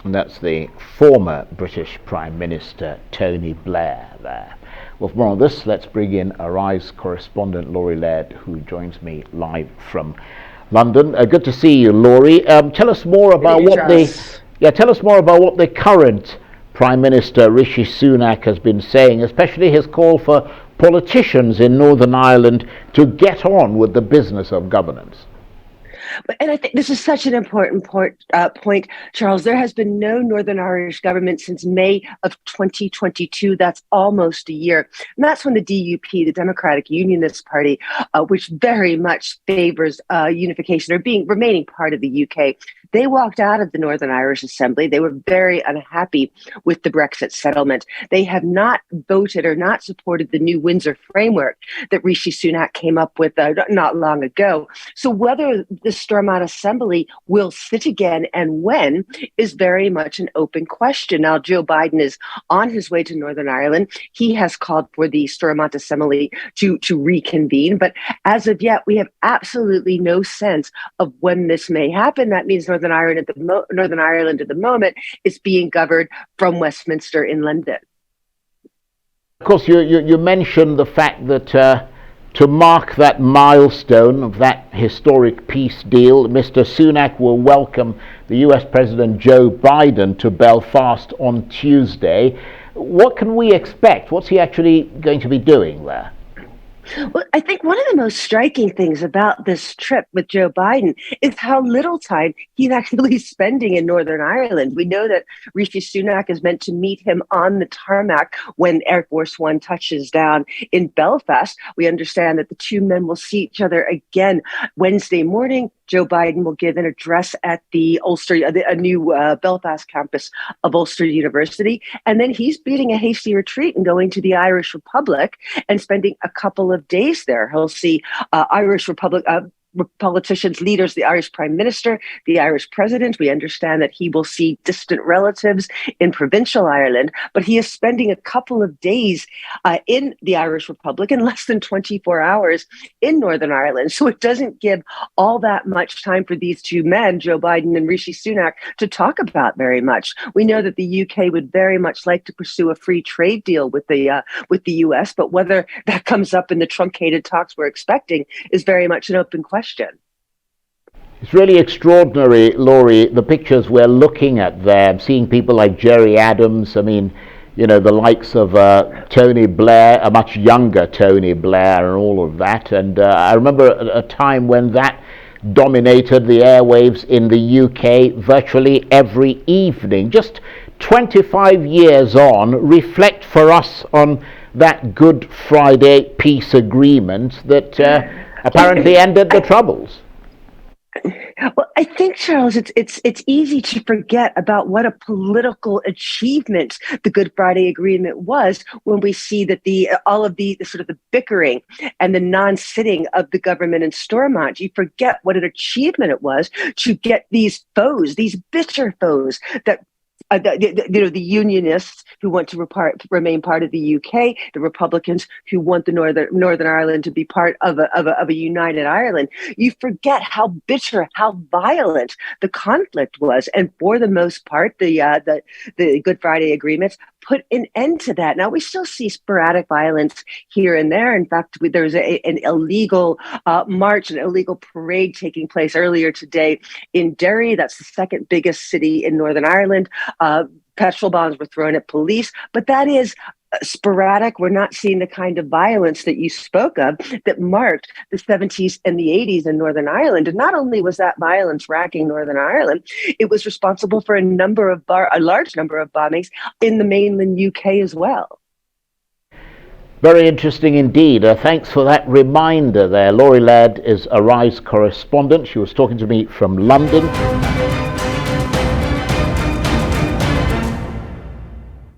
And that's the former British Prime Minister Tony Blair there. Well, for more on this, let's bring in Arise correspondent Laurie Laird, who joins me live from London. Good to see you, Laurie. Tell us more about tell us more about what the current Prime Minister Rishi Sunak has been saying, especially his call for politicians in Northern Ireland to get on with the business of governance. And I think this is such an important point, Charles. There has been no Northern Irish government since May of 2022. That's almost a year. And that's when the DUP, the Democratic Unionist Party, which very much favors unification or remaining part of the UK, they walked out of the Northern Irish Assembly. They were very unhappy with the Brexit settlement. They have not voted or not supported the new Windsor framework that Rishi Sunak came up with not long ago. So whether the Stormont Assembly will sit again and when is very much an open question. Now, Joe Biden is on his way to Northern Ireland. He has called for the Stormont Assembly to reconvene. But as of yet, we have absolutely no sense of when this may happen. That means Northern Ireland at the moment is being governed from Westminster in London. Of course, you mentioned the fact that to mark that milestone of that historic peace deal, Mr. Sunak will welcome the US President Joe Biden to Belfast on Tuesday. What can we expect? What's he actually going to be doing there? Well, I think one of the most striking things about this trip with Joe Biden is how little time he's actually spending in Northern Ireland. We know that Rishi Sunak is meant to meet him on the tarmac when Air Force One touches down in Belfast. We understand that the two men will see each other again Wednesday morning. Joe Biden will give an address at the Ulster, a new Belfast campus of Ulster University. And then he's beating a hasty retreat and going to the Irish Republic and spending a couple of days there. He'll see Irish Republic politicians, leaders, the Irish Prime Minister, the Irish President. We understand that he will see distant relatives in provincial Ireland, but he is spending a couple of days in the Irish Republic and less than 24 hours in Northern Ireland. So it doesn't give all that much time for these two men, Joe Biden and Rishi Sunak, to talk about very much. We know that the UK would very much like to pursue a free trade deal with the US, but whether that comes up in the truncated talks we're expecting is very much an open question. It's really extraordinary, Laurie, the pictures we're looking at there, seeing people like Jerry Adams, I mean, you know, the likes of Tony Blair, a much younger Tony Blair and all of that. And I remember a time when that dominated the airwaves in the UK virtually every evening. Just 25 years on, reflect for us on that Good Friday peace agreement that apparently ended the Troubles. Well, I think, Charles, it's easy to forget about what a political achievement the Good Friday Agreement was when we see that all of the sort of the bickering and the non-sitting of the government in Stormont. You forget what an achievement it was to get these foes, these bitter foes that the Unionists who want to remain part of the UK, the Republicans who want the Northern Ireland to be part of a united Ireland. You forget how bitter, how violent the conflict was, and for the most part, the Good Friday agreements put an end to that. Now we still see sporadic violence here and there. In fact, there's an illegal march, an illegal parade taking place earlier today in Derry. That's the second biggest city in Northern Ireland. Petrol bombs were thrown at police, but that is sporadic. We're not seeing the kind of violence that you spoke of that marked the 70s and the 80s in Northern Ireland. And not only was that violence racking Northern Ireland, it was responsible for a large number of bombings in the mainland UK as well. Very interesting indeed. Thanks for that reminder there. Laurie Laird is Arise correspondent. She was talking to me from London.